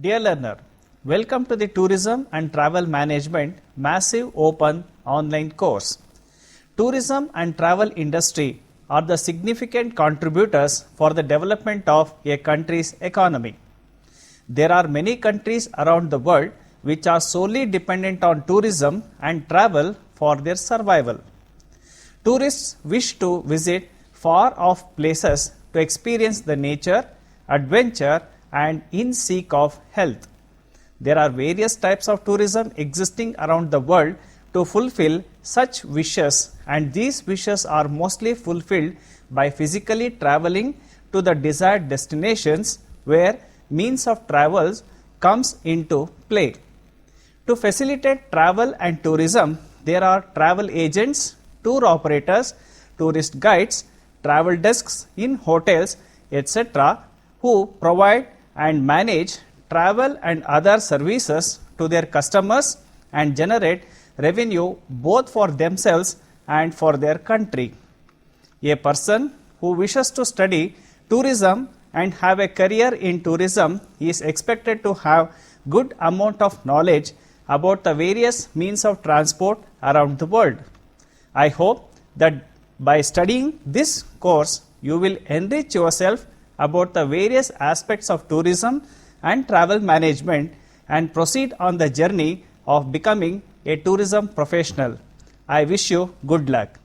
Dear learner, welcome to the Tourism and Travel Management Massive Open Online course. Tourism and travel industry are the significant contributors for the development of a country's economy. There are many countries around the world which are solely dependent on tourism and travel for their survival. Tourists wish to visit far-off places to experience the nature, adventure, and in seek of health. There are various types of tourism existing around the world to fulfill such wishes, and these wishes are mostly fulfilled by physically traveling to the desired destinations where means of travel comes into play. To facilitate travel and tourism, there are travel agents, tour operators, tourist guides, travel desks in hotels, etc., who provide and manage travel and other services to their customers and generate revenue both for themselves and for their country. A person who wishes to study tourism and have a career in tourism is expected to have good amount of knowledge about the various means of transport around the world. I hope that by studying this course, you will enrich yourself about the various aspects of tourism and travel management and proceed on the journey of becoming a tourism professional. I wish you good luck.